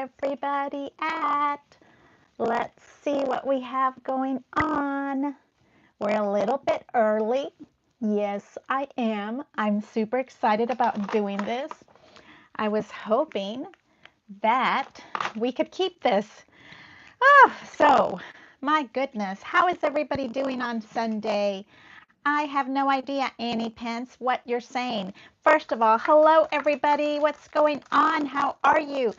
everybody at? Let's see what we have going on. We're a little bit early. Yes, I am. I'm super excited about doing this. I was hoping that we could keep this. So my goodness, how is everybody doing on Sunday? I have no idea, Annie Pence, what you're saying. First of all, hello everybody. What's going on? How are you?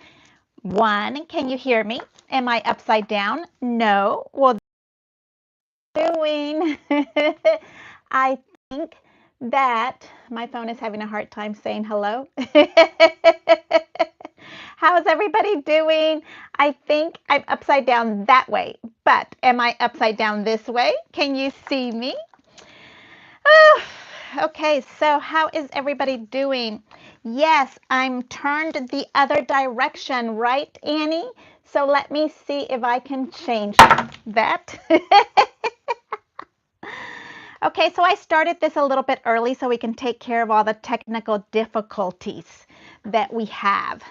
One, can you hear me? Am I upside down? No. Well, doing. I think that my phone is having a hard time saying hello. How's everybody doing? I think I'm upside down that way, but am I upside down this way? Can you see me? Oh, okay, so how is everybody doing? Yes, I'm turned the other direction, right, Annie? So let me see if I can change that. Okay, so I started this a little bit early so we can take care of all the technical difficulties that we have.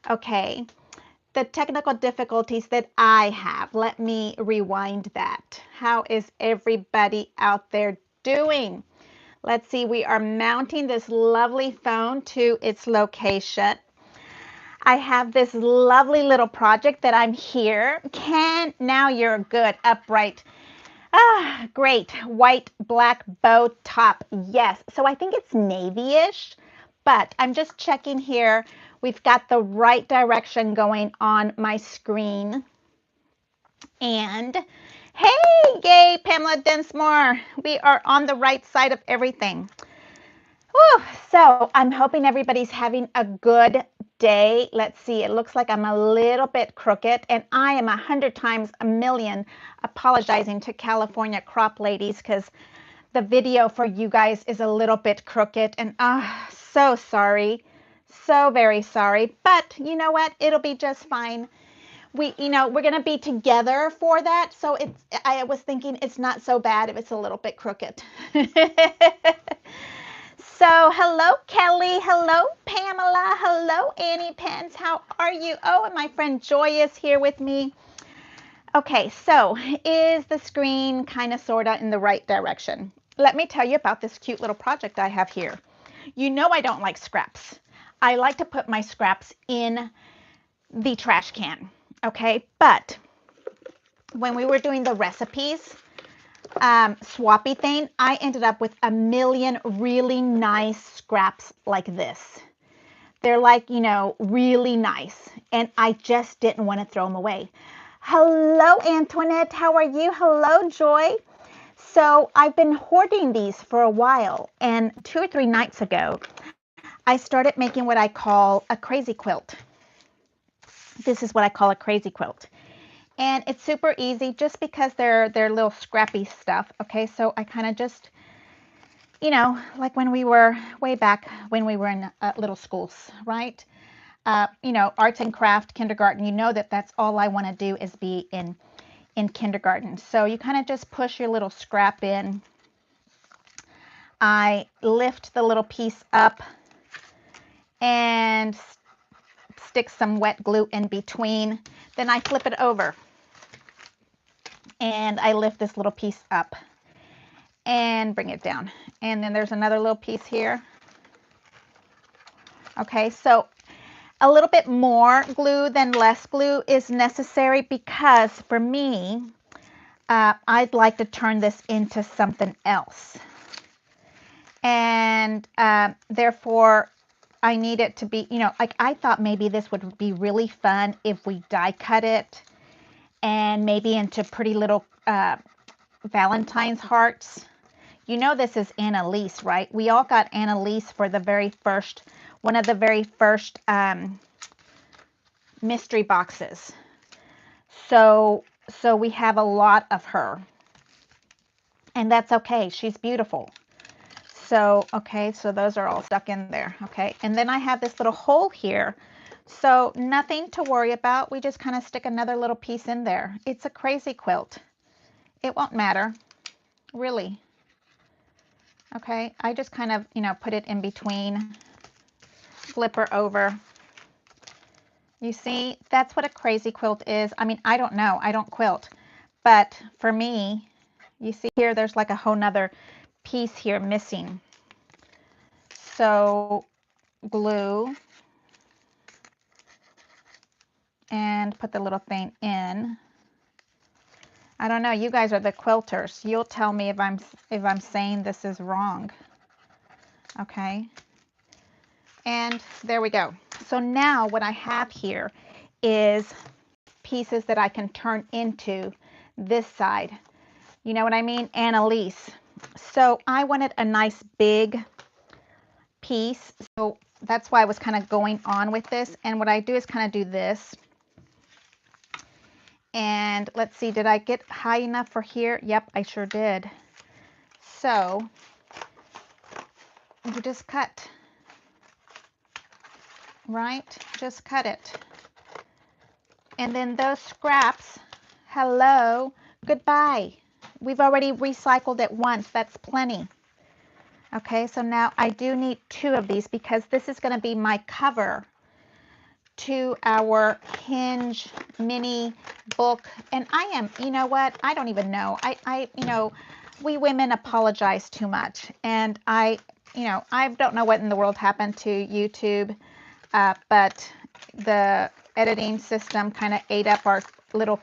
Okay, the technical difficulties that I have. Let me rewind that. How is everybody out there doing? Let's see, we are mounting this lovely phone to its location. I have this lovely little project that I'm here. Now you're good, upright. Great. White, black bow top. Yes. So I think it's navy-ish, but I'm just checking here. We've got the right direction going on my screen. And hey, yay, Pamela Densmore. We are on the right side of everything. Whew. So I'm hoping everybody's having a good day. Let's see. It looks like I'm a little bit crooked, and I am 100 times a million apologizing to California crop ladies because the video for you guys is a little bit crooked, and so sorry. So very sorry. But you know what? It'll be just fine. We're going to be together for that. So I was thinking it's not so bad if it's a little bit crooked. So, hello, Kelly. Hello, Pamela. Hello, Annie Pence. How are you? Oh, and my friend Joy is here with me. Okay, so is the screen kind of sort of in the right direction? Let me tell you about this cute little project I have here. You know I don't like scraps. I like to put my scraps in the trash can, okay? But when we were doing the recipes, swappy thing, I ended up with a million really nice scraps like this. They're like, really nice. And I just didn't want to throw them away. Hello, Antoinette. How are you? Hello, Joy. So I've been hoarding these for a while. And 2 or 3 nights ago, I started making what I call a crazy quilt. This is what I call a crazy quilt. And it's super easy just because they're little scrappy stuff. Okay, so I kind of just, like when we were way back when we were in little schools, right? Arts and craft, kindergarten, that's all I want to do is be in kindergarten. So you kind of just push your little scrap in. I lift the little piece up and stick some wet glue in between. Then I flip it over. And I lift this little piece up and bring it down. And then there's another little piece here. Okay, so a little bit more glue than less glue is necessary because for me, I'd like to turn this into something else. And therefore, I need it to be, like I thought maybe this would be really fun if we die cut it and maybe into pretty little Valentine's hearts. This is Annalise, right? We all got Annalise for one of the very first mystery boxes. So we have a lot of her. And that's okay. She's beautiful. So, okay, so those are all stuck in there. Okay, and then I have this little hole here. So nothing to worry about. We just kind of stick another little piece in there. It's a crazy quilt. It won't matter, really. Okay, I just kind of, put it in between, flip her over, You see, that's what a crazy quilt is. I mean, I don't know. I don't quilt. But for me, you see here, there's like a whole nother piece here missing. So glue and put the little thing in. I don't know. You guys are the quilters. You'll tell me if I'm saying this is wrong. Okay. And there we go. So now what I have here is pieces that I can turn into this side. You know what I mean? Annalise. So I wanted a nice big piece. So that's why I was kind of going on with this. And what I do is kind of do this. And let's see, did I get high enough for here? Yep, I sure did. So you just cut, right? Just cut it. And then those scraps, hello, goodbye. We've already recycled it once. That's plenty. Okay, so now I do need 2 of these because this is going to be my cover to our Hinge mini book. And I am, you know what? I don't even know. You know, we women apologize too much. And I don't know what in the world happened to YouTube, but the editing system kind of ate up our little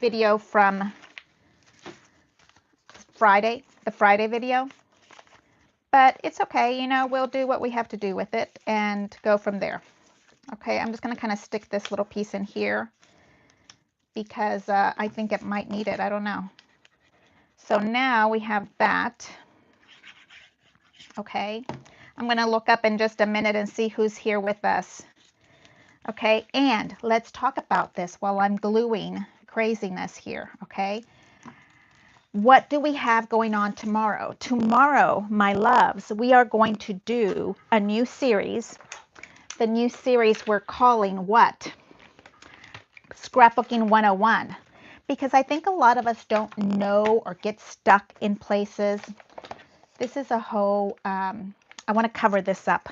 video from Friday, the Friday video. But it's okay, you know, we'll do what we have to do with it and go from there. Okay, I'm just going to kind of stick this little piece in here because I think it might need it. I don't know. So now we have that. Okay, I'm going to look up in just a minute and see who's here with us. Okay, and let's talk about this while I'm gluing craziness here. Okay, what do we have going on tomorrow? Tomorrow, my loves, we are going to do a new series. The new series we're calling what? Scrapbooking 101. Because I think a lot of us don't know or get stuck in places. This is a whole, I want to cover this up.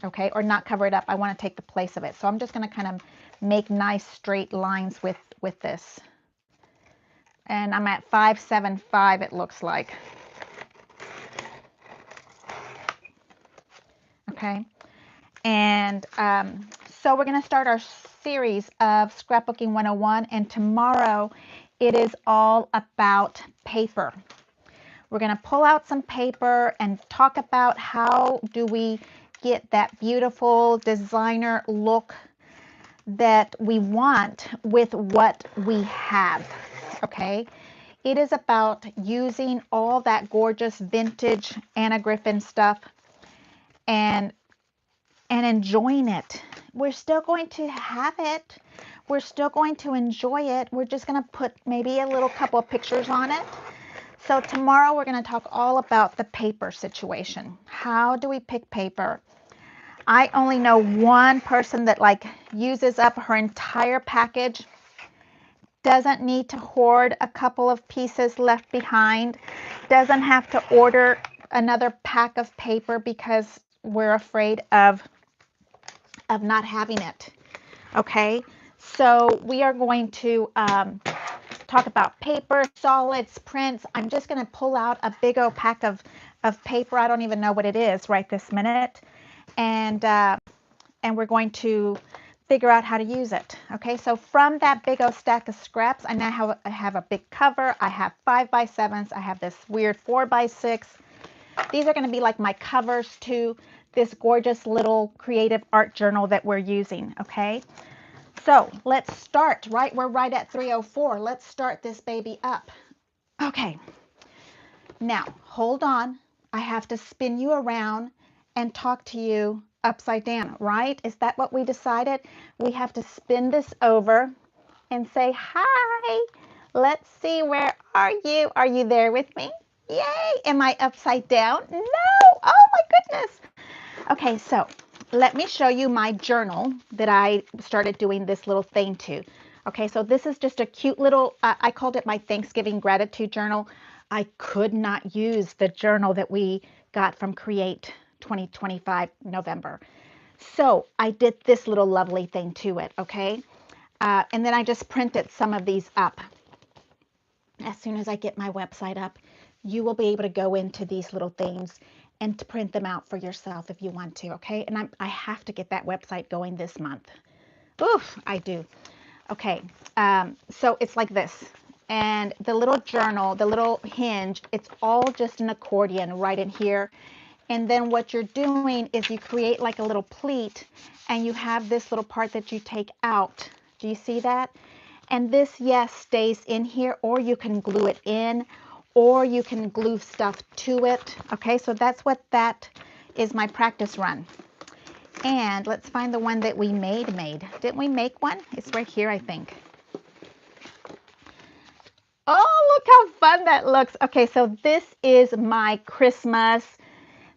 Okay, or not cover it up. I want to take the place of it. So I'm just going to kind of make nice straight lines with this. And I'm at 575, it looks like. Okay. And so we're going to start our series of Scrapbooking 101. And tomorrow it is all about paper. We're going to pull out some paper and talk about how do we get that beautiful designer look that we want with what we have. Okay, it is about using all that gorgeous vintage Anna Griffin stuff and enjoying it. We're still going to have it. We're still going to enjoy it. We're just going to put maybe a little couple of pictures on it. So tomorrow we're going to talk all about the paper situation. How do we pick paper? I only know one person that like uses up her entire package. Doesn't need to hoard a couple of pieces left behind, doesn't have to order another pack of paper because we're afraid of not having it. Okay, so we are going to talk about paper, solids, prints. I'm just going to pull out a big old pack of paper. I don't even know what it is right this minute, and we're going to figure out how to use it. Okay, so from that big old stack of scraps, I now have a big cover. I have 5x7s. I have this weird 4x6. These are going to be like my covers to this gorgeous little creative art journal that we're using. Okay, so let's start. Right, we're right at 3:04. Let's start this baby up. Okay, now hold on. I have to spin you around and talk to you upside down, right? Is that what we decided? We have to spin this over and say, hi, let's see, where are you? Are you there with me? Yay! Am I upside down? No! Oh my goodness! Okay, so let me show you my journal that I started doing this little thing to. Okay, so this is just a cute little, I called it my Thanksgiving gratitude journal. I could not use the journal that we got from Create 2025 November. So I did this little lovely thing to it, okay? And then I just printed some of these up. As soon as I get my website up, you will be able to go into these little things and to print them out for yourself if you want to, okay? And I have to get that website going this month. Oof, I do. Okay, so it's like this. And the little journal, the little hinge, it's all just an accordion right in here. And then what you're doing is you create like a little pleat and you have this little part that you take out. Do you see that? And this, yes, stays in here, or you can glue it in, or you can glue stuff to it. Okay, so that's what that is, my practice run. And let's find the one that we made. Didn't we make one? It's right here, I think. Oh, look how fun that looks. Okay, so this is my Christmas.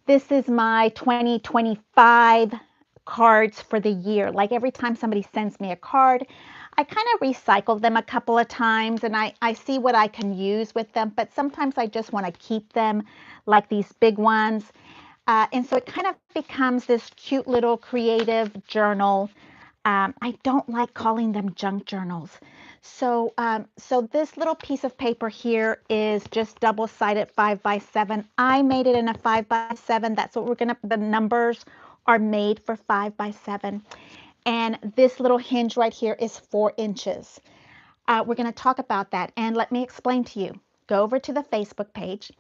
This is my 2025 cards for the year. Like every time somebody sends me a card, I kind of recycle them a couple of times and I see what I can use with them, but sometimes I just want to keep them like these big ones. And so it kind of becomes this cute little creative journal. I don't like calling them junk journals. So this little piece of paper here is just double-sided 5x7. I made it in a 5x7. That's what we're gonna, the numbers are made for 5x7. And this little hinge right here is 4 inches. We're gonna talk about that. And let me explain to you. Go over to the Facebook page.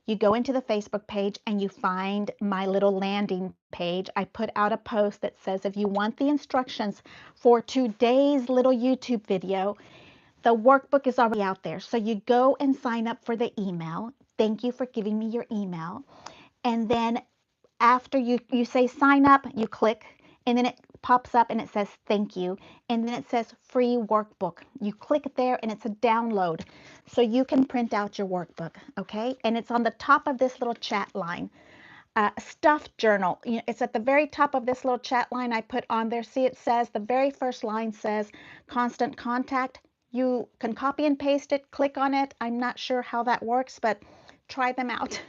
You go into the Facebook page and you find my little landing page. I put out a post that says if you want the instructions for today's little YouTube video, the workbook is already out there. So you go and sign up for the email. Thank you for giving me your email. And then after you say sign up, you click, and then it pops up and it says thank you. And then it says free workbook. You click there and it's a download. So you can print out your workbook, okay? And it's on the top of this little chat line. Stuffed journal. You know, it's at the very top of this little chat line I put on there. See, it says, the very first line says constant contact. You can copy and paste it, click on it. I'm not sure how that works, but try them out.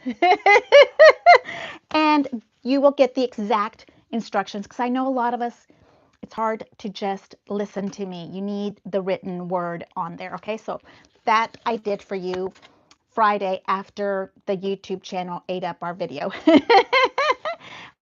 And you will get the exact instructions, because I know a lot of us, it's hard to just listen to me. You need the written word on there, okay? So that I did for you Friday after the YouTube channel ate up our video.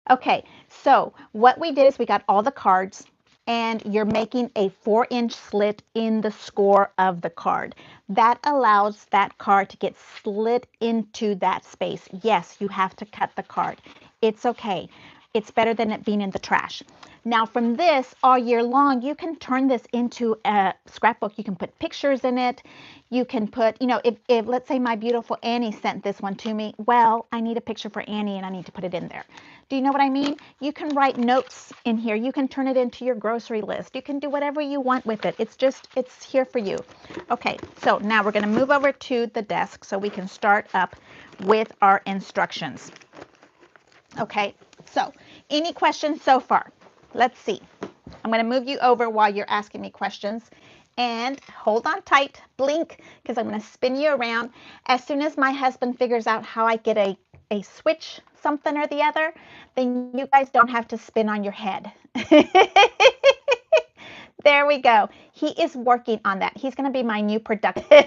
Okay, so what we did is we got all the cards, and you're making a 4-inch slit in the score of the card. That allows that card to get slid into that space. Yes, you have to cut the card. It's okay. It's better than it being in the trash. Now from this, all year long, you can turn this into a scrapbook. You can put pictures in it. You can put, you know, if let's say my beautiful Annie sent this one to me, well, I need a picture for Annie and I need to put it in there. Do you know what I mean? You can write notes in here. You can turn it into your grocery list. You can do whatever you want with it. It's just, it's here for you. Okay, so now we're going to move over to the desk so we can start up with our instructions. Okay, so any questions so far? Let's see. I'm going to move you over while you're asking me questions. And hold on tight, blink, because I'm going to spin you around. As soon as my husband figures out how I get a switch, something or the other, then you guys don't have to spin on your head. There we go. He is working on that. He's going to be my new production.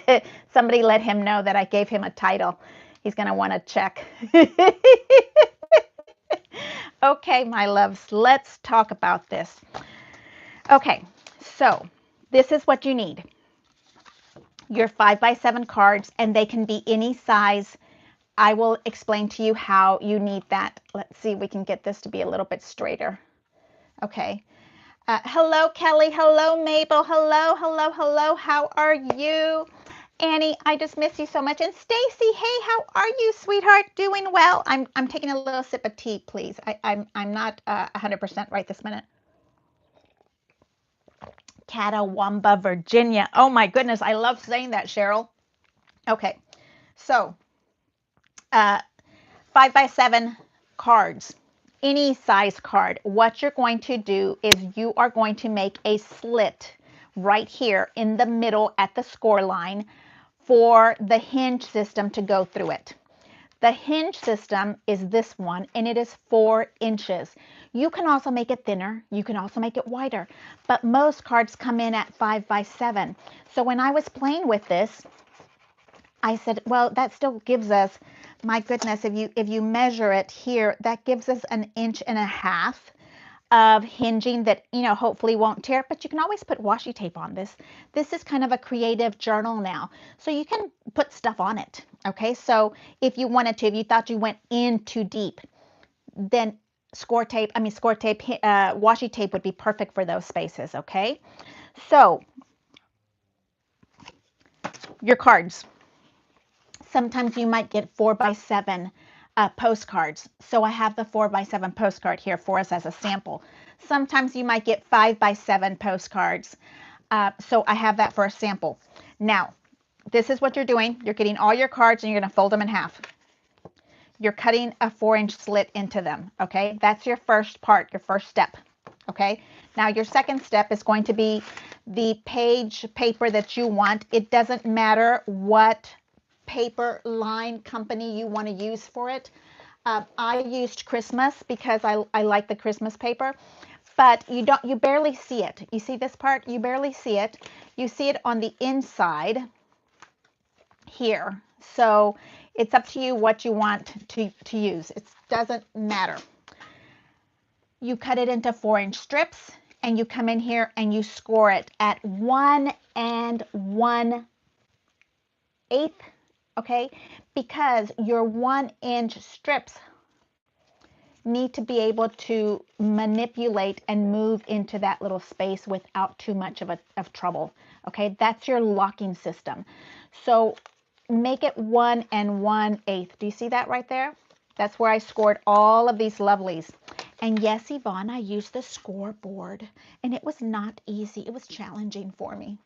Somebody let him know that I gave him a title. He's going to want to check. Okay, my loves, let's talk about this. Okay, so this is what you need. Your 5x7 cards, and they can be any size. I will explain to you how you need that. Let's see if we can get this to be a little bit straighter. Okay. Hello, Kelly. Hello, Mabel. Hello, hello, hello. How are you? Annie, I just miss you so much. And Stacy, hey, how are you, sweetheart? Doing well? I'm taking a little sip of tea, please. I'm not 100% right this minute. Catawamba, Virginia. Oh my goodness, I love saying that, Cheryl. Okay, so 5x7 cards, any size card. What you're going to do is you are going to make a slit right here in the middle at the score line for the hinge system to go through it. The hinge system is this one, and it is 4 inches. You can also make it thinner. You can also make it wider, but most cards come in at 5 by 7. So when I was playing with this, I said, well, that still gives us, my goodness, if you measure it here, that gives us 1.5 inches of hinging that, you know, hopefully won't tear, but you can always put washi tape on this. This is kind of a creative journal now, so you can put stuff on it. Okay, so if you wanted to, if you thought you went in too deep, then washi tape would be perfect for those spaces. Okay, so your cards. Sometimes you might get 4 by 7 postcards. So I have the 4 by 7 postcard here for us as a sample. Sometimes you might get 5 by 7 postcards. So I have that for a sample. Now, this is what you're doing. You're getting all your cards and you're going to fold them in half. You're cutting a 4-inch slit into them. Okay, that's your first part, your first step. Okay, now your second step is going to be the page paper that you want. It doesn't matter what paper line company you want to use for it. I used Christmas because I like the Christmas paper, but you barely see it. You see this part? You barely see it. You see it on the inside here. So it's up to you what you want to use. It doesn't matter. You cut it into 4-inch strips and you come in here and you score it at 1 1/8. Okay, because your 1-inch strips need to be able to manipulate and move into that little space without too much of trouble. Okay, that's your locking system. So make it 1 1/8. Do you see that right there? That's where I scored all of these lovelies. And yes, Yvonne, I used the scoreboard, and it was not easy. It was challenging for me.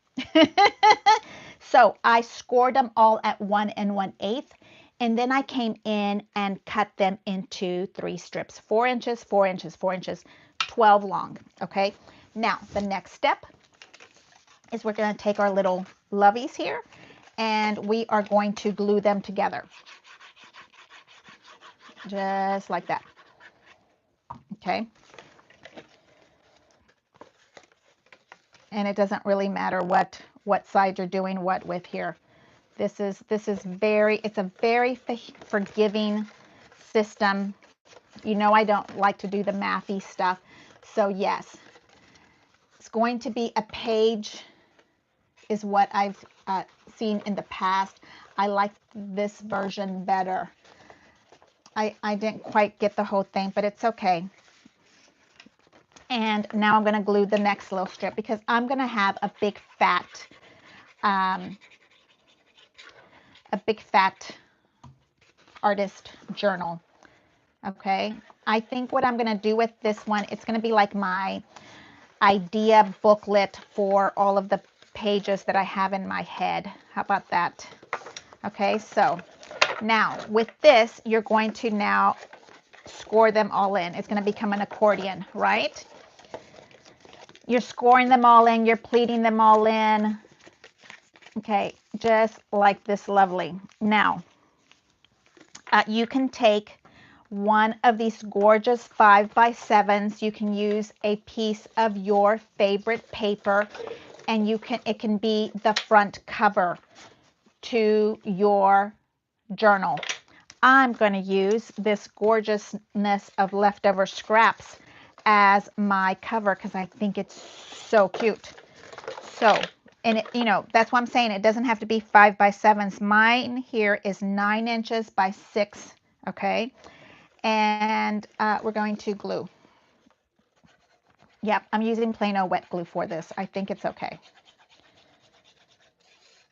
So I scored them all at 1 1/8, and then I came in and cut them into 3 strips, 4 inches, 4 inches, 4 inches, 12 long. Okay, now the next step is we're going to take our little loveys here and we are going to glue them together, just like that. Okay, and it doesn't really matter what side you're doing what with here. This is it's a very forgiving system. You know, I don't like to do the mathy stuff. So yes, it's going to be a page is what I've seen in the past. I like this version better. I didn't quite get the whole thing, but it's okay. And now I'm going to glue the next little strip because I'm going to have a big fat artist journal. Okay, I think what I'm going to do with this one, it's going to be like my idea booklet for all of the pages that I have in my head. How about that? Okay, so now with this, you're going to now score them all in. It's going to become an accordion, right? You're scoring them all in, you're pleating them all in. Okay, just like this lovely. Now, you can take one of these gorgeous 5 by 7s. You can use a piece of your favorite paper, and it can be the front cover to your journal. I'm going to use this gorgeousness of leftover scraps as my cover because I think it's so cute. So, and it, you know, that's what I'm saying. It doesn't have to be 5 by 7s. Mine here is 9 inches by 6. Okay. And we're going to glue. Yep, I'm using plain old wet glue for this. I think it's okay.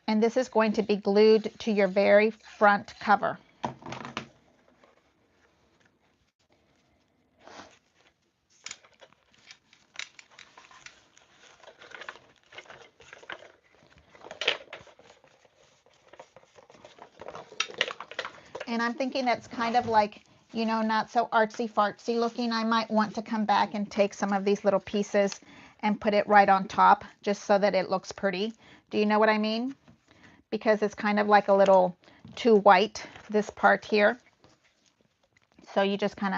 And this is going to be glued to your very front cover. And I'm thinking that's kind of like, you know, not so artsy-fartsy looking. I might want to come back and take some of these little pieces and put it right on top just so that it looks pretty. Do you know what I mean? Because it's kind of like a little too white, this part here. So you just kind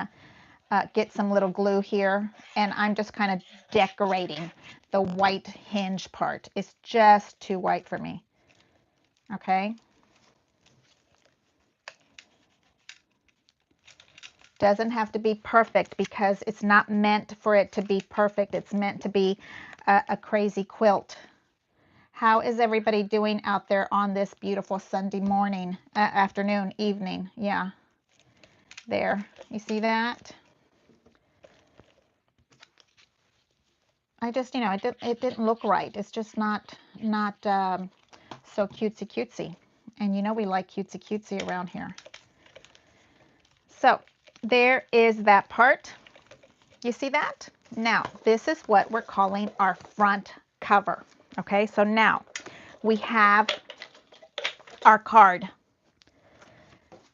of get some little glue here, and I'm just kind of decorating the white hinge part. It's just too white for me. Okay. Doesn't have to be perfect because it's not meant for it to be perfect. It's meant to be a crazy quilt. How is everybody doing out there on this beautiful Sunday morning, afternoon, evening? Yeah, there. You see that? I just, it didn't look right. It's just not so cutesy cutesy. And we like cutesy cutesy around here. So there is that part. You see that? Now, this is what we're calling our front cover. Okay, so now we have our card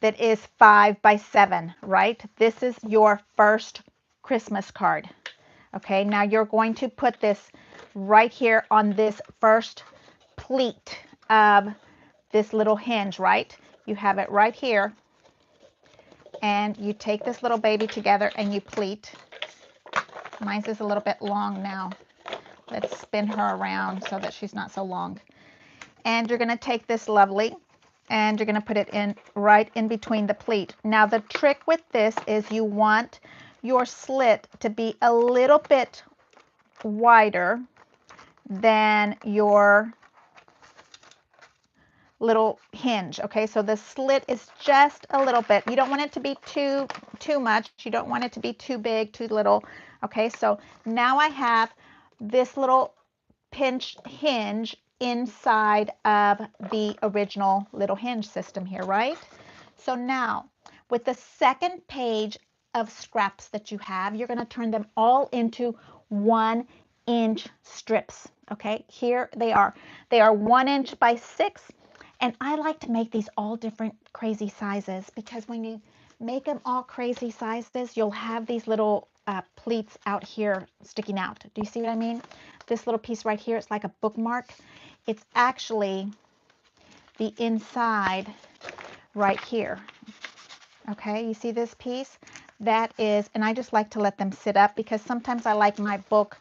that is 5 by 7, right? This is your first Christmas card. Okay, now you're going to put this right here on this first pleat of this little hinge, right? You have it right here, and you take this little baby together and you pleat. Mine's is a little bit long now. Let's spin her around so that she's not so long. And you're going to take this lovely, and you're going to put it in right in between the pleat. Now the trick with this is you want your slit to be a little bit wider than your little hinge. Okay, so the slit is just a little bit. You don't want it to be too much. You don't want it to be too big, too little. Okay, so now I have this little pinch hinge inside of the original little hinge system here, right? So now with the second page of scraps that you have, you're going to turn them all into 1-inch strips. Okay, here they are. They are 1 inch by 6, and I like to make these all different crazy sizes, because when you make them all crazy sizes, you'll have these little pleats out here sticking out. Do you see what I mean? This little piece right here, it's like a bookmark. It's actually the inside right here. Okay, you see this piece? That is, and I just like to let them sit up, because sometimes I like my book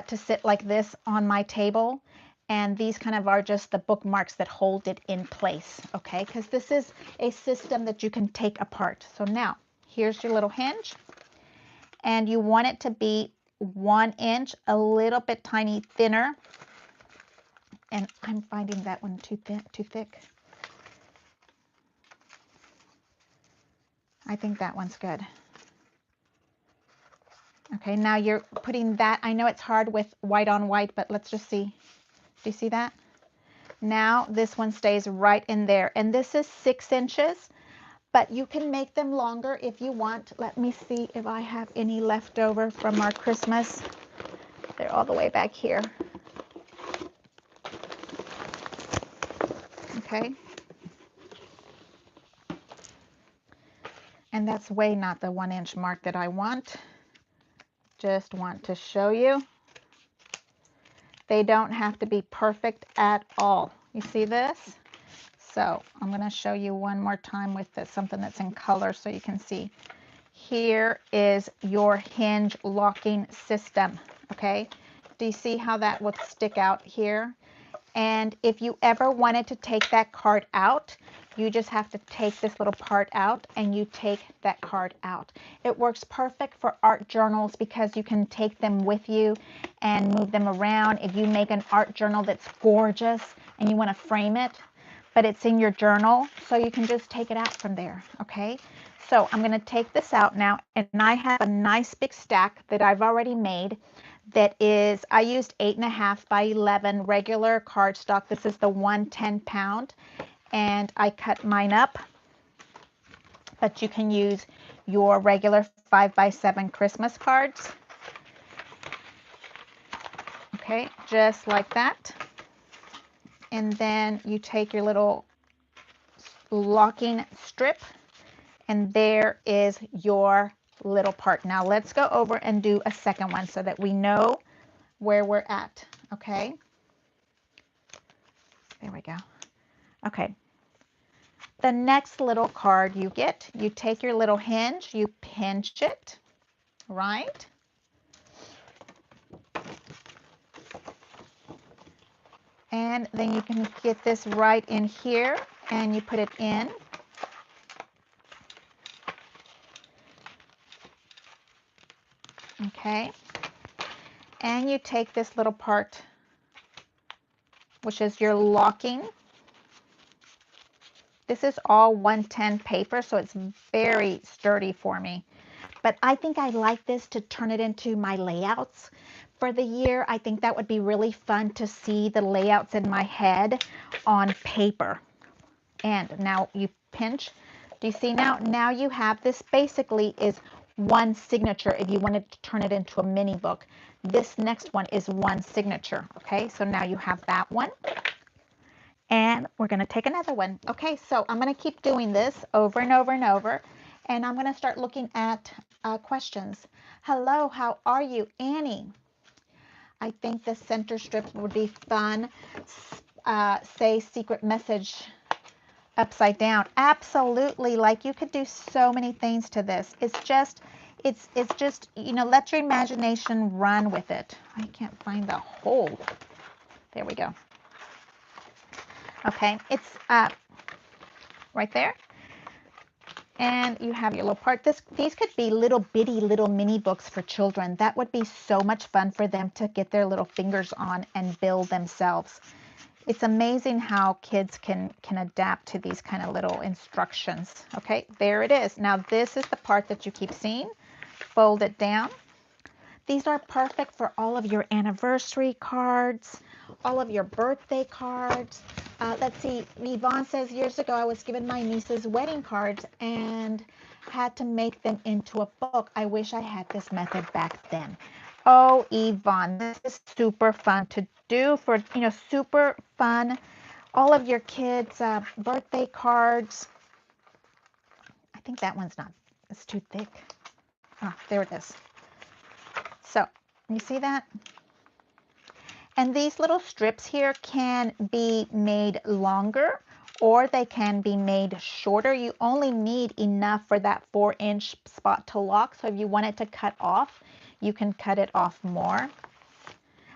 to sit like this on my table, and these kind of are just the bookmarks that hold it in place. Okay, because this is a system that you can take apart. So now here's your little hinge, and you want it to be 1 inch, a little bit tiny thinner, and I'm finding that one too thick. I think that one's good. Okay, now you're putting that. I know it's hard with white on white, but let's just see. Do you see that? Now this one stays right in there, and this is 6 inches, but you can make them longer if you want. Let me see if I have any left over from our Christmas. They're all the way back here. Okay. And that's way not the 1 inch mark that I want. Just want to show you. They don't have to be perfect at all. You see this? So I'm going to show you one more time with this, something that's in color so you can see. Here is your hinge locking system. Okay, do you see how that would stick out here? And if you ever wanted to take that card out, you just have to take this little part out, and you take that card out. It works perfect for art journals, because you can take them with you and move them around. If you make an art journal that's gorgeous and you want to frame it, but it's in your journal, so you can just take it out from there. Okay, so I'm going to take this out now, and I have a nice big stack that I've already made. That is, I used 8.5 by 11 regular cardstock. This is the 110 pound, and I cut mine up, but you can use your regular 5 by 7 Christmas cards. Okay, just like that. And then you take your little locking strip, and there is your little part. Now let's go over and do a second one so that we know where we're at. Okay, there we go. Okay, the next little card you get, you take your little hinge, you pinch it, right? And then you can get this right in here and you put it in. Okay. And you take this little part, which is your locking. This is all 110 paper, so it's very sturdy for me. But I think I like this to turn it into my layouts for the year. I think that would be really fun to see the layouts in my head on paper. And now you pinch. Do you see now? Now you have this basically is one signature if you wanted to turn it into a mini book. This next one is one signature. Okay, so now you have that one. And we're going to take another one. Okay, so I'm going to keep doing this over and over and over. And I'm going to start looking at questions. Hello, how are you, Annie? I think the center strip would be fun. Say secret message upside down. Absolutely. Like you could do so many things to this. It's just, you know, let your imagination run with it. I can't find the hole. There we go. Okay, it's right there. And you have your little part. These could be little bitty little mini books for children. That would be so much fun for them to get their little fingers on and build themselves. It's amazing how kids can adapt to these kind of little instructions. Okay, there it is. Now this is the part that you keep seeing. Fold it down. These are perfect for all of your anniversary cards, all of your birthday cards. Let's see, Yvonne says, years ago I was given my niece's wedding cards and had to make them into a book. I wish I had this method back then. Oh, Yvonne, this is super fun to do for, you know, super fun. All of your kids' birthday cards. I think that one's not, it's too thick. Ah, there it is. So, you see that? And these little strips here can be made longer or they can be made shorter. You only need enough for that 4-inch spot to lock. So if you want it to cut off, you can cut it off more.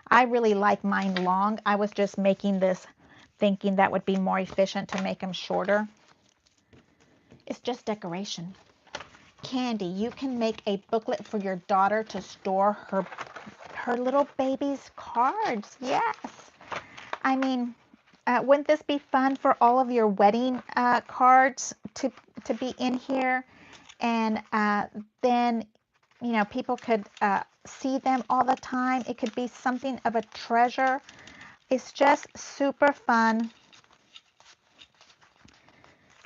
I really like mine long. I was just making this thinking that would be more efficient to make them shorter. It's just decoration. Candy, you can make a booklet for your daughter to store her little baby's cards. Yes. I mean, wouldn't this be fun for all of your wedding cards to be in here? And then, you know, people could see them all the time. It could be something of a treasure. It's just super fun.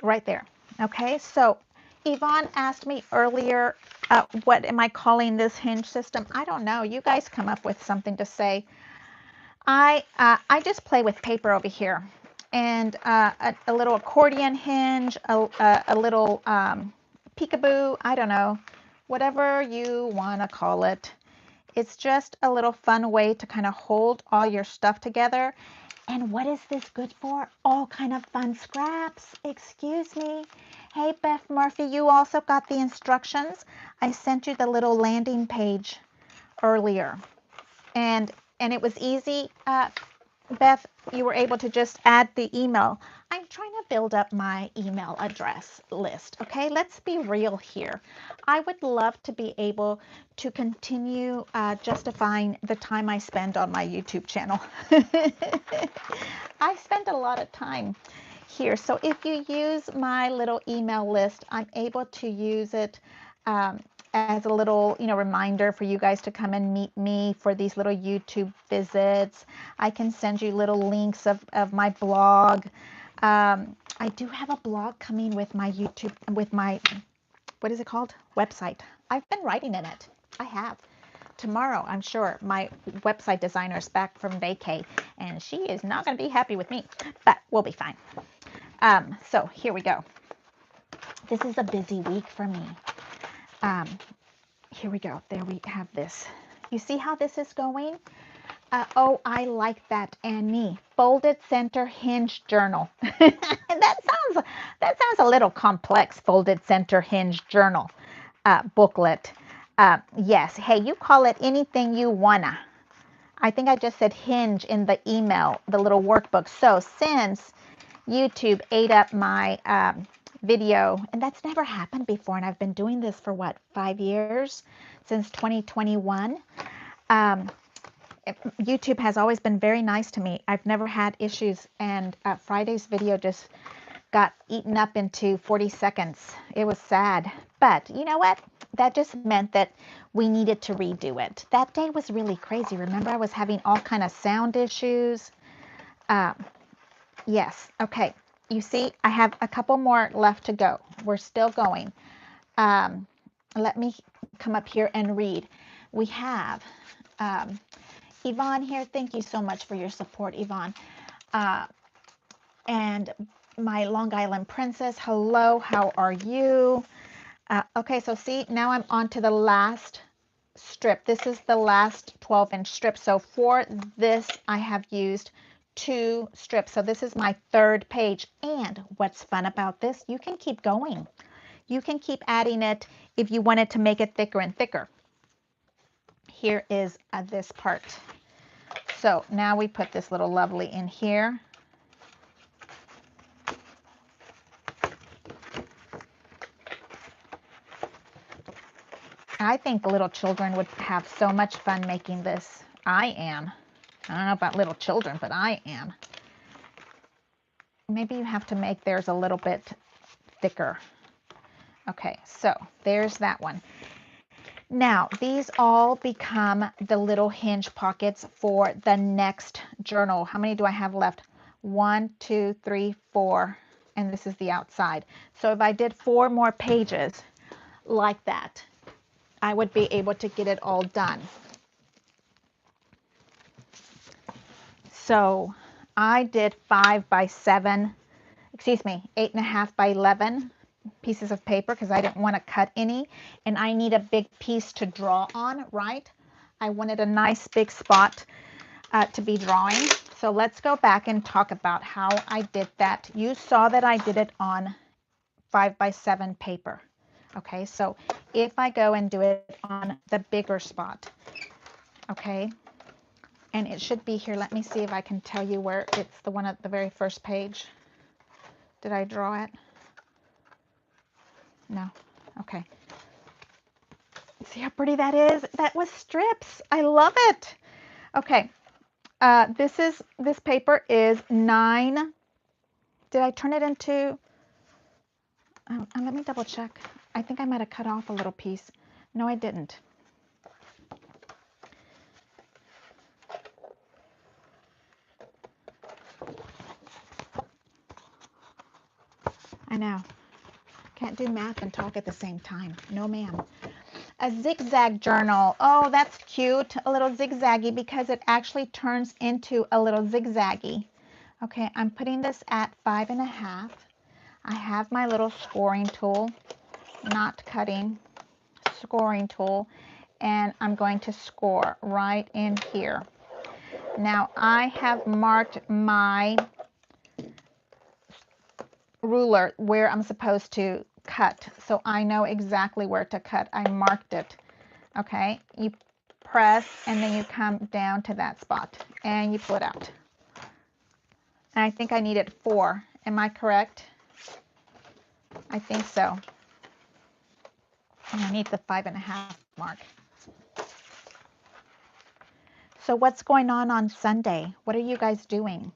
Right there. Okay, so Yvonne asked me earlier, what am I calling this hinge system? I don't know. You guys come up with something to say. I just play with paper over here, and a little accordion hinge, a little peekaboo. I don't know, whatever you want to call it. It's just a little fun way to kind of hold all your stuff together. And what is this good for? All kind of fun scraps. Excuse me. Hey, Beth Murphy, you also got the instructions. I sent you the little landing page earlier. And it was easy. Beth, you were able to just add the email. I'm trying to build up my email address list. Okay, let's be real here. I would love to be able to continue justifying the time I spend on my YouTube channel. I spend a lot of time here. So if you use my little email list, I'm able to use it as a little, you know, reminder for you guys to come and meet me for these little YouTube visits. I can send you little links of my blog. I do have a blog coming with my YouTube, with my, what is it called? Website. I've been writing in it. I have. Tomorrow, I'm sure, my website designer is back from vacay, and she is not going to be happy with me, but we'll be fine. So here we go. This is a busy week for me. Here we go. There we have this. You see how this is going? Oh, I like that, Annie. Folded center hinge journal. That sounds a little complex. Folded center hinge journal booklet. Yes. Hey, you call it anything you wanna. I think I just said hinge in the email, the little workbook. So since YouTube ate up my video, and that's never happened before, and I've been doing this for what, 5 years, since 2021. Um, YouTube has always been very nice to me. I've never had issues, and Friday's video just got eaten up into 40 seconds. It was sad, but you know what? That just meant that we needed to redo it. That day was really crazy. Remember, I was having all kind of sound issues. Yes, okay. You see, I have a couple more left to go. We're still going. Um, Let me come up here and read. We have Yvonne here. Thank you so much for your support, Yvonne. And my Long Island Princess, hello, how are you? Okay, so see, now I'm on to the last strip. This is the last 12-inch strip. So for this, I have used 2 strips. So this is my 3rd page. And what's fun about this, you can keep going. You can keep adding it if you wanted to make it thicker and thicker. Here is this part. So now we put this little lovely in here. I think little children would have so much fun making this. I am. I don't know about little children, but I am. Maybe you have to make theirs a little bit thicker. Okay, so there's that one. Now, these all become the little hinge pockets for the next journal. How many do I have left? 1, 2, 3, 4, and this is the outside. So if I did 4 more pages like that, I would be able to get it all done. So I did 5 by 7, excuse me, 8.5 by 11 pieces of paper because I didn't want to cut any, and I need a big piece to draw on, right? I wanted a nice big spot to be drawing. So let's go back and talk about how I did that. You saw that I did it on 5 by 7 paper. Okay, so if I go and do it on the bigger spot, okay, and it should be here. Let me see if I can tell you where it's the one at the very first page. Did I draw it? No. Okay. See how pretty that is? That was strips. I love it. Okay. This paper is 9. Did I turn it into? Let me double check. I think I might have cut off a little piece. No, I didn't. I know. Can't do math and talk at the same time. No, ma'am. A zigzag journal. Oh, that's cute. A little zigzaggy because it actually turns into a little zigzaggy. Okay, I'm putting this at 5.5. I have my little scoring tool, not cutting, scoring tool, and I'm going to score right in here. Now I have marked my ruler where I'm supposed to cut, so I know exactly where to cut. I marked it. Okay, you press and then you come down to that spot and you pull it out. And I think I needed 4. Am I correct? I think so. And I need the 5.5 mark. So what's going on Sunday? What are you guys doing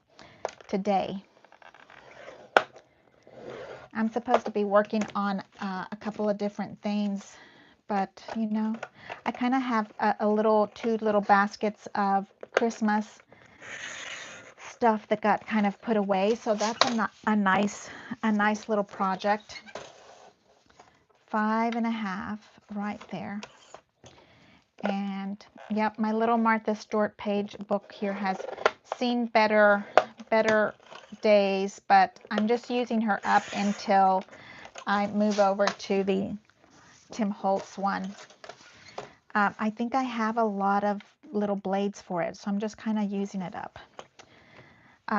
today? I'm supposed to be working on a couple of different things, but you know, I kind of have two little baskets of Christmas stuff that got kind of put away, so that's a nice little project. 5.5 right there. And yep, my little Martha Stewart page book here has seen better days, but I'm just using her up until I move over to the Tim Holtz one. I think I have a lot of little blades for it, so I'm just kind of using it up.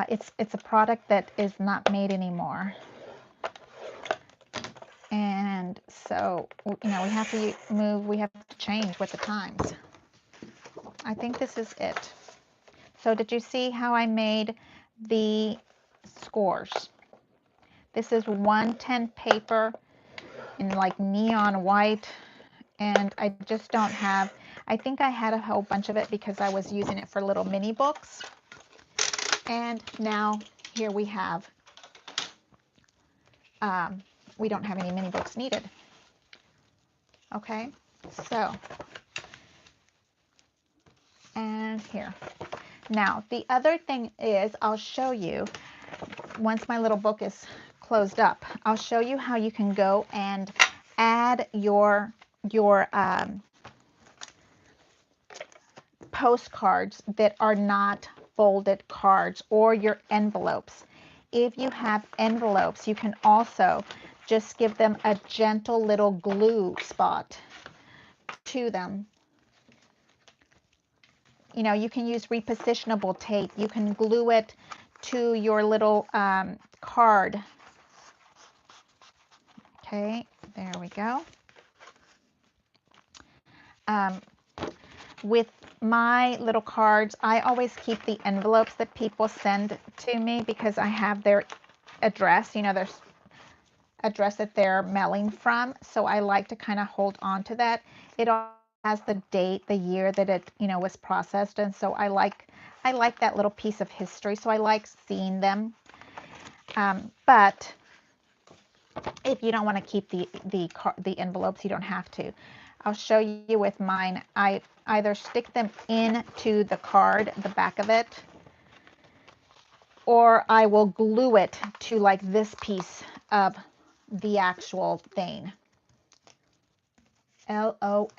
It's a product that is not made anymore, and so we have to move. We have to change with the times. I think this is it. So did you see how I made the scores? This is 110 paper in like neon white, and I just don't have, I think I had a whole bunch of it because I was using it for little mini books. And now here we have, we don't have any mini books needed. Okay, so, and here. Now, the other thing is, I'll show you, once my little book is closed up, I'll show you how you can go and add your postcards that are not folded cards, or your envelopes. If you have envelopes, you can also just give them a gentle little glue spot to them. You can use repositionable tape. You can glue it to your little card. Okay, there we go. With my little cards, I always keep the envelopes that people send to me because I have their address, their address that they're mailing from. So I like to kind of hold on to that. It all has the date, the year that it, was processed. And so I like that little piece of history. So I like seeing them. But if you don't want to keep the envelopes, you don't have to. I'll show you with mine. I either stick them into the card, the back of it, or I will glue it to like this piece of the actual thing. LOL.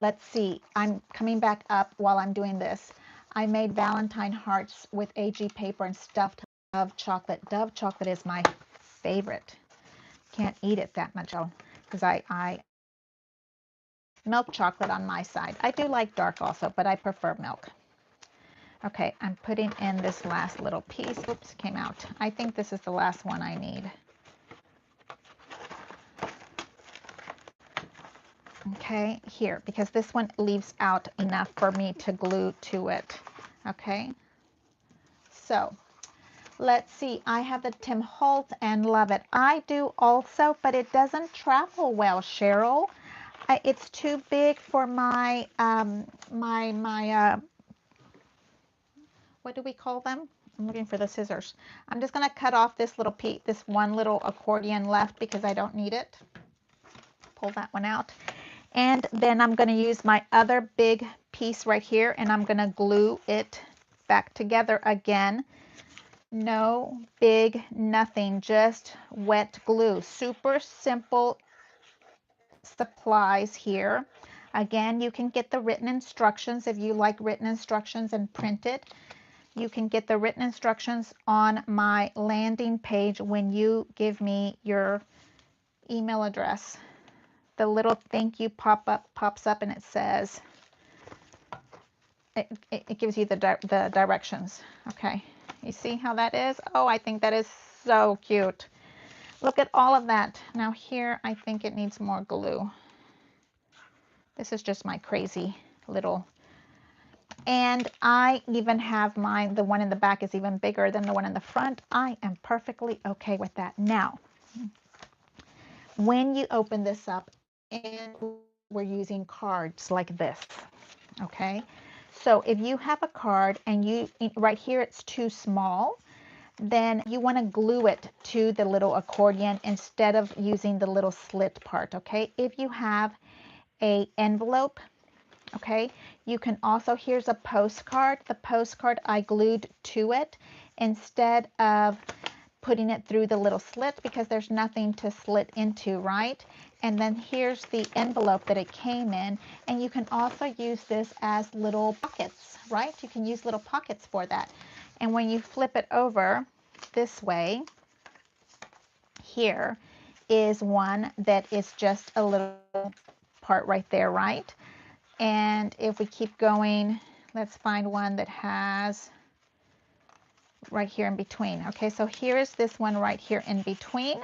Let's see. I'm coming back up while I'm doing this. I made Valentine hearts with AG paper and stuffed Dove chocolate. Dove chocolate is my favorite. Can't eat it that much because I milk chocolate on my side. I do like dark also, but I prefer milk. Okay, I'm putting in this last little piece. Oops, came out. I think this is the last one I need. Okay, here, because this one leaves out enough for me to glue to it. Okay, so let's see. I have the Tim Holtz and love it. I do also, but it doesn't travel well, Cheryl. It's too big for my what do we call them? I'm looking for the scissors. I'm just going to cut off this little piece, this one little accordion left because I don't need it. Pull that one out. And then I'm going to use my other big piece right here, and I'm going to glue it back together again. No big nothing, just wet glue. Super simple supplies here. Again, you can get the written instructions if you like written instructions and print it. You can get the written instructions on my landing page when you give me your email address. The little thank you pops up and it says, it gives you the directions. Okay, you see how that is? Oh, I think that is so cute. Look at all of that. Now here, I think it needs more glue. This is just my crazy little, and I even have mine, the one in the back is even bigger than the one in the front. I am perfectly okay with that. Now, when you open this up, and we're using cards like this, okay? So if you have a card and right here it's too small, then you want to glue it to the little accordion instead of using the little slit part, okay? If you have a envelope, okay, you can also, here's a postcard. The postcard I glued to it instead of putting it through the little slit because there's nothing to slit into, right? And then here's the envelope that it came in, and you can also use this as little pockets, right? You can use little pockets for that. And when you flip it over this way, here is one that is just a little part right there, right? And if we keep going, let's find one that has right here in between. Okay, so here is this one right here in between.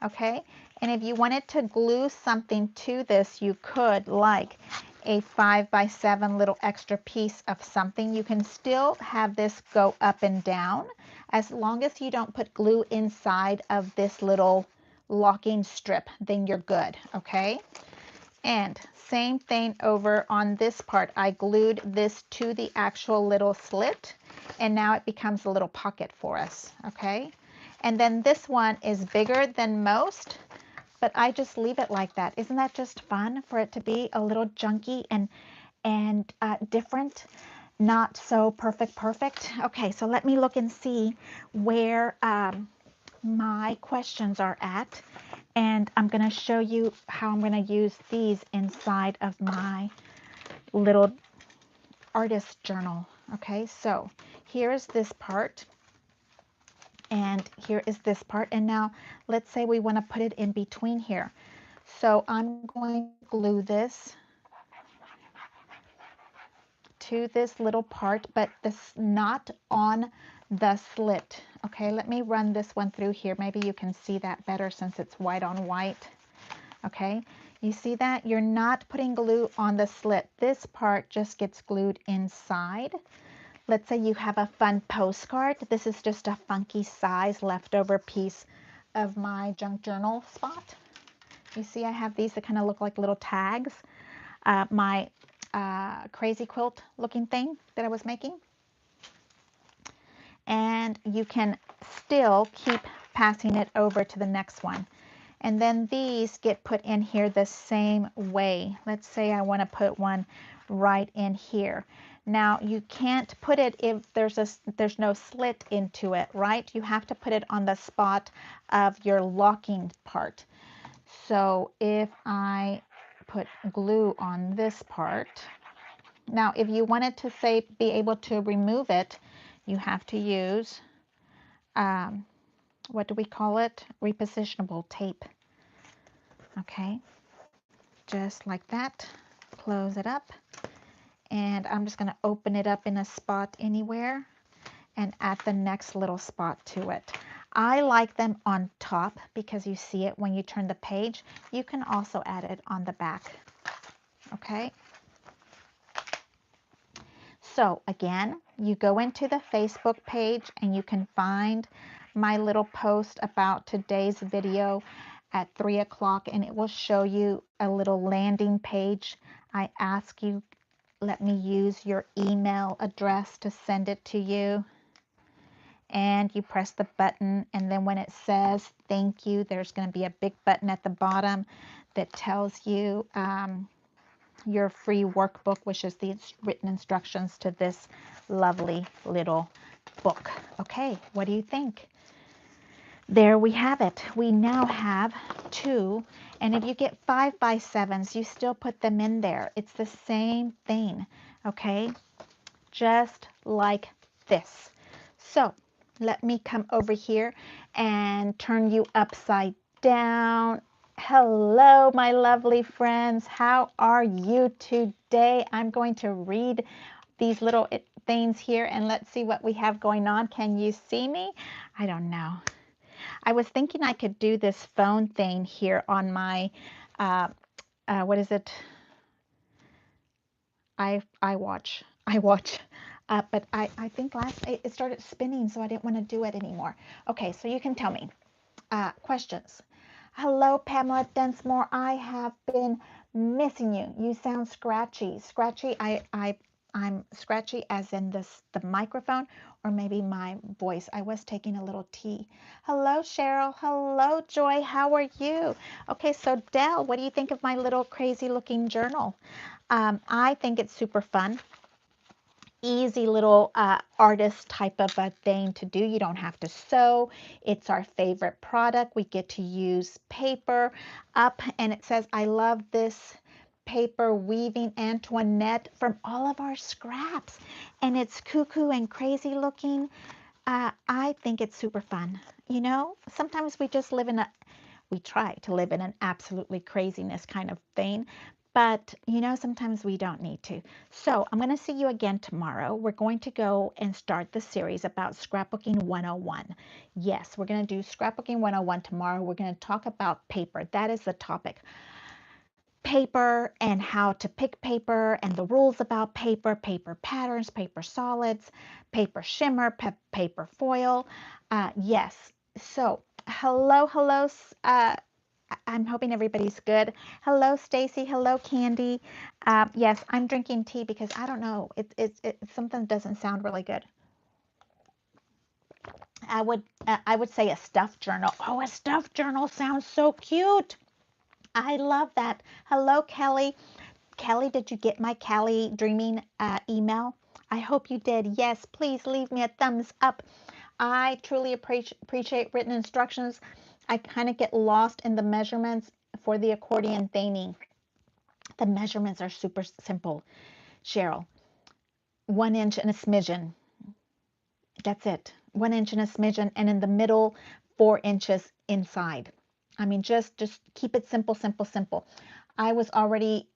Okay, and if you wanted to glue something to this, you could, like a 5x7 little extra piece of something. You can still have this go up and down as long as you don't put glue inside of this little locking strip, then you're good. Okay, and same thing over on this part. I glued this to the actual little slit, and now it becomes a little pocket for us. Okay, and then this one is bigger than most, but I just leave it like that. Isn't that just fun for it to be a little junky and different? Not so perfect. Okay, so let me look and see where my questions are at, and I'm going to show you how I'm going to use these inside of my little artist journal. Okay, so here is this part, and here is this part, and now let's say we want to put it in between here. So I'm going to glue this to this little part, but this not on the slit. Okay, let me run this one through here. Maybe you can see that better since it's white on white. Okay, you see that? You're not putting glue on the slit. This part just gets glued inside. Let's say you have a fun postcard. This is just a funky size leftover piece of my junk journal spot. You see I have these that kind of look like little tags. My crazy quilt looking thing that I was making. And you can still keep passing it over to the next one. And then these get put in here the same way. Let's say I want to put one right in here. Now you can't put it if there's no slit into it, right? You have to put it on the spot of your locking part. So if I put glue on this part, now if you wanted to say be able to remove it, you have to use what do we call it? Repositionable tape. Okay, just like that. Close it up, and I'm just going to open it up in a spot anywhere and add the next little spot to it. I like them on top because you see it when you turn the page. You can also add it on the back. Okay, so again, you go into the Facebook page and you can find my little post about today's video at 3 o'clock, and it will show you a little landing page. I ask you, let me use your email address to send it to you. And you press the button, and then when it says thank you, there's going to be a big button at the bottom that tells you your free workbook, which is the written instructions to this lovely little book. Okay, what do you think? There we have it. We now have two, and if you get 5x7s, you still put them in there. It's the same thing, okay? Just like this. So let me come over here and turn you upside down. Hello, my lovely friends. How are you today? I'm going to read these little things here, and let's see what we have going on. Can you see me? I don't know. I was thinking I could do this phone thing here on my, what is it? I watch. But I think it started spinning, so I didn't want to do it anymore. Okay, so you can tell me. Questions. Hello, Pamela Densmore. I have been missing you. You sound scratchy. Scratchy. I'm scratchy as in the microphone, or maybe my voice. I was taking a little tea. Hello, Cheryl. Hello, Joy. How are you? Okay, so Dell, what do you think of my little crazy looking journal? I think it's super fun. Easy little artist type of a thing to do. You don't have to sew. It's our favorite product. We get to use paper up, and it says, I love this paper weaving Antoinette from all of our scraps, and it's cuckoo and crazy looking. I think it's super fun. You know, sometimes we just live in we try to live in an absolutely craziness kind of thing, But sometimes we don't need to. So I'm going to see you again tomorrow. We're going to go and start the series about scrapbooking 101. Yes, we're going to do scrapbooking 101 tomorrow. We're going to talk about paper. That is the topic. Paper and how to pick paper and the rules about paper, paper patterns, paper solids, paper shimmer, paper foil. Yes. So hello. I'm hoping everybody's good. Hello, Stacy. Hello, Candy. Yes, I'm drinking tea because I don't know. Something doesn't sound really good. I would say a stuffed journal. Oh, a stuffed journal sounds so cute. I love that. Hello, Kelly. Kelly, did you get my Kelly Dreaming email? I hope you did. Yes, please leave me a thumbs up. I truly appreciate written instructions. I kind of get lost in the measurements for the accordion theming. The measurements are super simple, Cheryl. 1 inch and a smidgen. That's it. 1 inch and a smidgen, and in the middle, 4 inches inside. I mean, just keep it simple, simple, simple. I was already,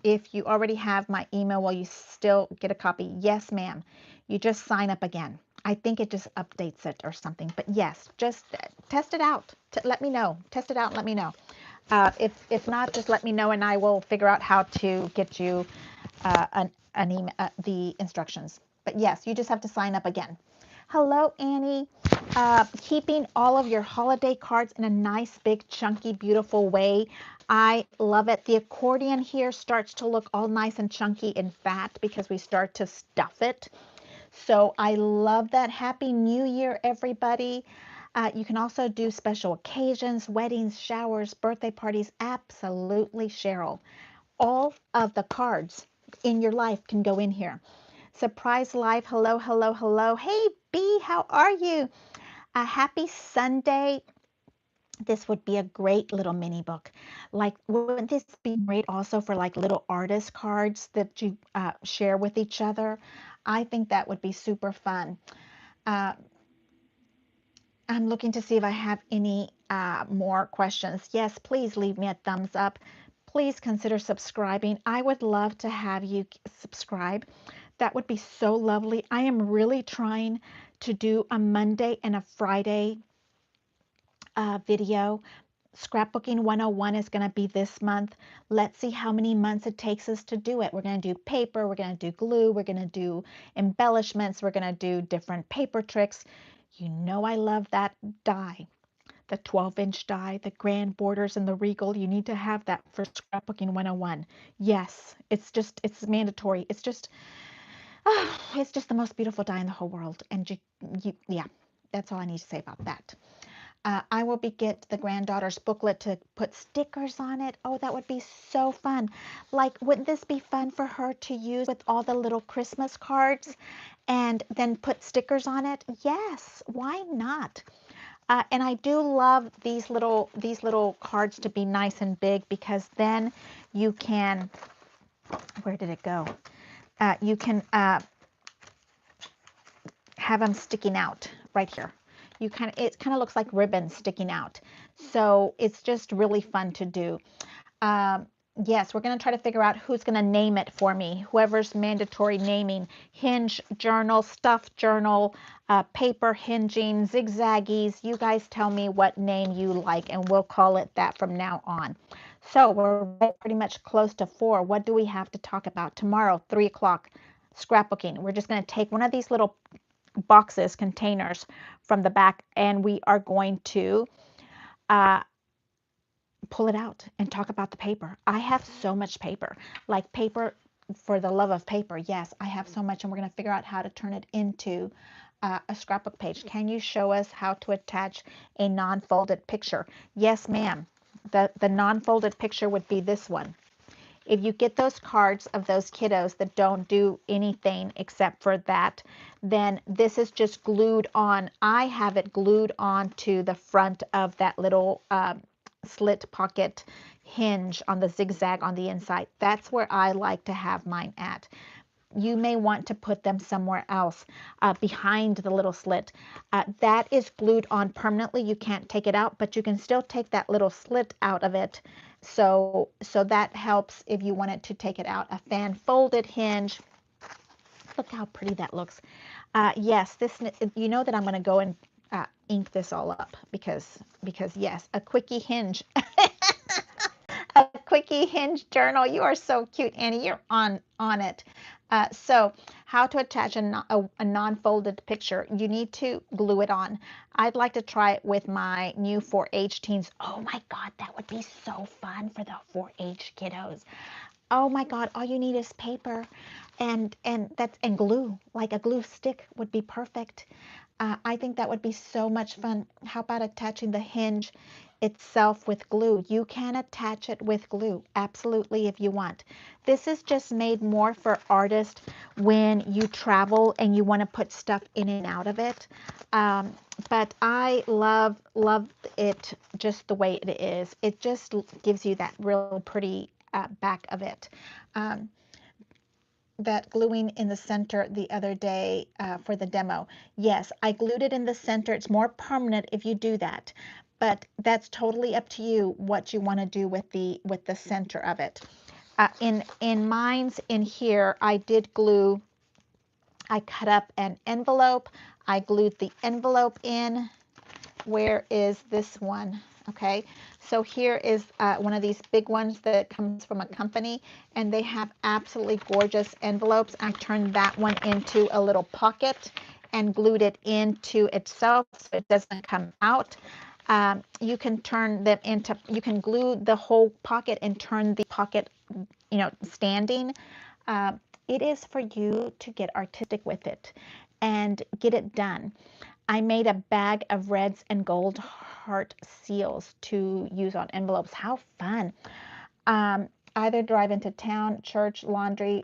if you already have my email, will you still get a copy? Yes, ma'am. You just sign up again. I think it just updates it or something. But yes, just test it out. Let me know. Test it out and let me know. If not, just let me know and I will figure out how to get you an email, the instructions. But yes, you just have to sign up again. Hello, Annie. Keeping all of your holiday cards in a nice, big, chunky, beautiful way. I love it. The accordion here starts to look all nice and chunky and fat because we start to stuff it. So I love that. Happy New Year, everybody. You can also do special occasions, weddings, showers, birthday parties. Absolutely, Cheryl. All of the cards in your life can go in here. Surprise Life. Hello, hello, hello. Hey, B, how are you? A happy Sunday. This would be a great little mini book. Like, wouldn't this be great also for like little artist cards that you share with each other? I think that would be super fun. Uh, I'm looking to see if I have any more questions. Yes, please leave me a thumbs up. Please consider subscribing. I would love to have you subscribe. That would be so lovely. I am really trying to do a Monday and a Friday video. Scrapbooking 101 is going to be this month. Let's see how many months it takes us to do it. We're going to do paper, we're going to do glue, we're going to do embellishments, we're going to do different paper tricks. You know I love that die, the 12-inch die, the grand borders and the regal. You need to have that for Scrapbooking 101. Yes, it's mandatory. It's just the most beautiful die in the whole world. And yeah, that's all I need to say about that. I will get the granddaughter's booklet to put stickers on it. Oh, that would be so fun. Like, wouldn't this be fun for her to use with all the little Christmas cards and then put stickers on it? Yes, why not? And I do love these little cards to be nice and big because then you can, where did it go? You can have them sticking out right here. It kind of looks like ribbon sticking out. So it's just really fun to do. Yes, we're going to try to figure out who's going to name it for me. Whoever's mandatory naming. Hinge journal, stuffed journal, paper hinging, zigzaggies. You guys tell me what name you like and we'll call it that from now on. So we're pretty much close to 4. What do we have to talk about? Tomorrow, 3 o'clock, scrapbooking. We're just going to take one of these little boxes, containers from the back, and we are going to pull it out and talk about the paper. I have so much paper, like paper for the love of paper. Yes, I have so much, and we're going to figure out how to turn it into a scrapbook page. Can you show us how to attach a non-folded picture? Yes, ma'am. The non-folded picture would be this one. If you get those cards of those kiddos that don't do anything except for that, then this is just glued on. I have it glued on to the front of that little slit pocket hinge on the zigzag on the inside. That's where I like to have mine at. You may want to put them somewhere else behind the little slit. That is glued on permanently. You can't take it out, but you can still take that little slit out of it So that helps if you wanted to take it out. A fan folded hinge. Look how pretty that looks. Yes, this, you know that I'm going to go and ink this all up because yes, a quickie hinge. A quickie hinge journal. You are so cute, Annie. You're on it. So how to attach a non-folded picture. You need to glue it on. I'd like to try it with my new 4-H teens. Oh my God, that would be so fun for the 4-H kiddos. Oh my God, all you need is paper and glue. Like a glue stick would be perfect. I think that would be so much fun. How about attaching the hinge itself with glue? You can attach it with glue, absolutely, if you want. This is just made more for artists when you travel and you want to put stuff in and out of it. But I love it just the way it is. It just gives you that real pretty back of it. Um, that gluing in the center the other day for the demo. Yes, I glued it in the center. It's more permanent if you do that, but that's totally up to you what you want to do with the center of it. In mine's in here, I did glue. I cut up an envelope. I glued the envelope in. Where is this one? Okay, so here is one of these big ones that comes from a company, and they have absolutely gorgeous envelopes. I turned that one into a little pocket and glued it into itself so it doesn't come out. You can turn them into, you can glue the whole pocket and turn the pocket, standing. Uh, it is for you to get artistic with it and get it done. I made a bag of reds and gold heart seals to use on envelopes. How fun. Either drive into town, church, laundry,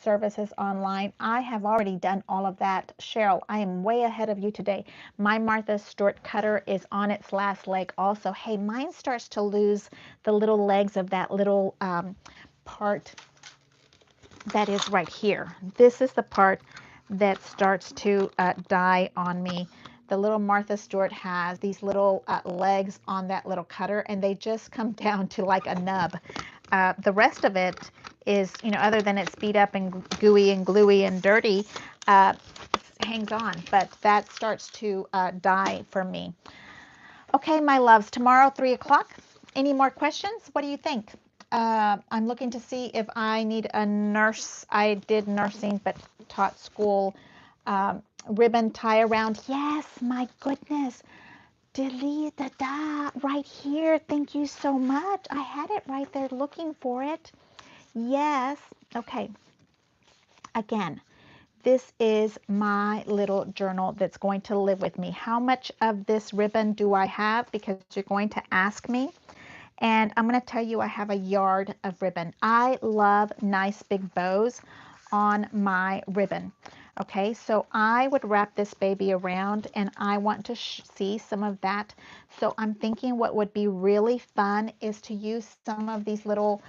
services online. I have already done all of that. Cheryl, I am way ahead of you today. My Martha Stewart cutter is on its last leg also. Hey, mine starts to lose the little legs of that little part that is right here. This is the part that starts to die on me. The little Martha Stewart has these little legs on that little cutter, and they just come down to like a nub. The rest of it is, other than it's beat up and gooey and gluey and dirty, hangs on, but that starts to die for me. Okay, my loves, tomorrow, 3 o'clock. Any more questions? What do you think? I'm looking to see if I need a nurse. I did nursing, but taught school. Ribbon tie around. Yes, my goodness. Delete the da right here. Thank you so much. I had it right there looking for it. Yes. Okay. Again, this is my little journal that's going to live with me. How much of this ribbon do I have? Because you're going to ask me. And I'm going to tell you I have a yard of ribbon. I love nice big bows on my ribbon. Okay, so I would wrap this baby around, and I want to see some of that. So I'm thinking what would be really fun is to use some of these little,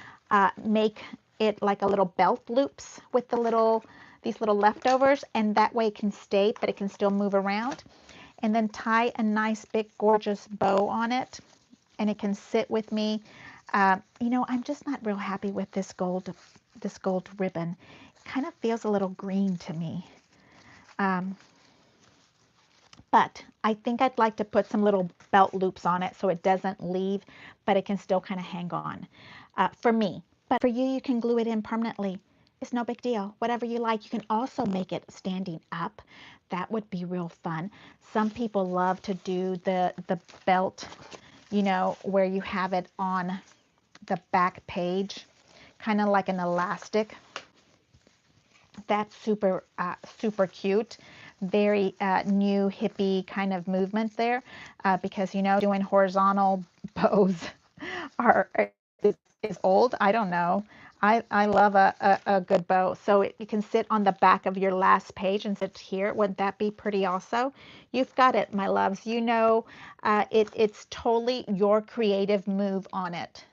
make it like a little belt loops with these little leftovers, and that way it can stay, but it can still move around. And then tie a nice big gorgeous bow on it, and it can sit with me. I'm just not real happy with this gold ribbon. It kind of feels a little green to me. But I think I'd like to put some little belt loops on it so it doesn't leave, but it can still kind of hang on for me. But for you, you can glue it in permanently. It's no big deal. Whatever you like. You can also make it standing up. That would be real fun. Some people love to do the belt, where you have it on the back page, kind of like an elastic. That's super, super cute. Very new hippie kind of movement there, because doing horizontal bows is old. I don't know. I love a good bow. So you can sit on the back of your last page and sit here. Wouldn't that be pretty also? You've got it, my loves. It's totally your creative move on it.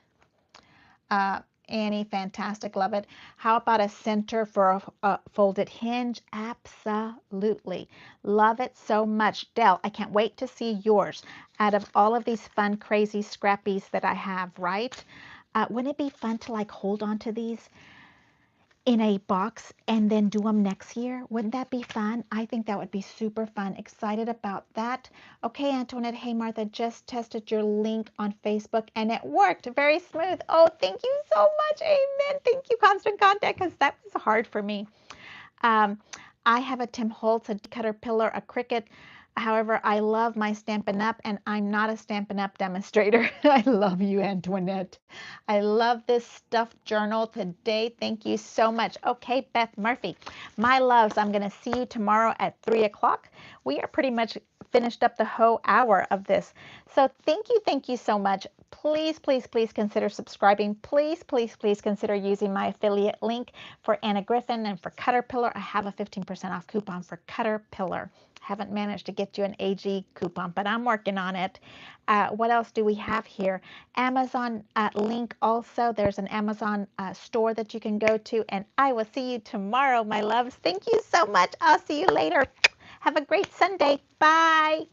Annie, fantastic, love it. How about a center for a folded hinge? Absolutely. Love it so much. Dell, I can't wait to see yours out of all of these fun, crazy scrappies that I have, right? Wouldn't it be fun to like hold on to these in a box and then do them next year? Wouldn't that be fun? I think that would be super fun. Excited about that. Okay, Antoinette. Hey, Martha, just tested your link on Facebook and it worked. Very smooth. Oh, thank you so much. Amen. Thank you, Constant Contact, because that was hard for me. Um, I have a Tim Holtz, a Caterpillar, a Cricut. However, I love my Stampin' Up, and I'm not a Stampin' Up demonstrator. I love you, Antoinette. I love this stuffed journal today. Thank you so much. Okay, Beth Murphy, my loves, I'm going to see you tomorrow at 3 o'clock. We are pretty much finished up the whole hour of this. So thank you so much. Please, please, please consider subscribing. Please, please, please consider using my affiliate link for Anna Griffin and for Caterpillar. I have a 15% off coupon for Caterpillar. Haven't managed to get you an AG coupon, but I'm working on it. What else do we have here? Amazon link also. There's an Amazon store that you can go to, and I will see you tomorrow, my loves. Thank you so much. I'll see you later. Have a great Sunday. Bye.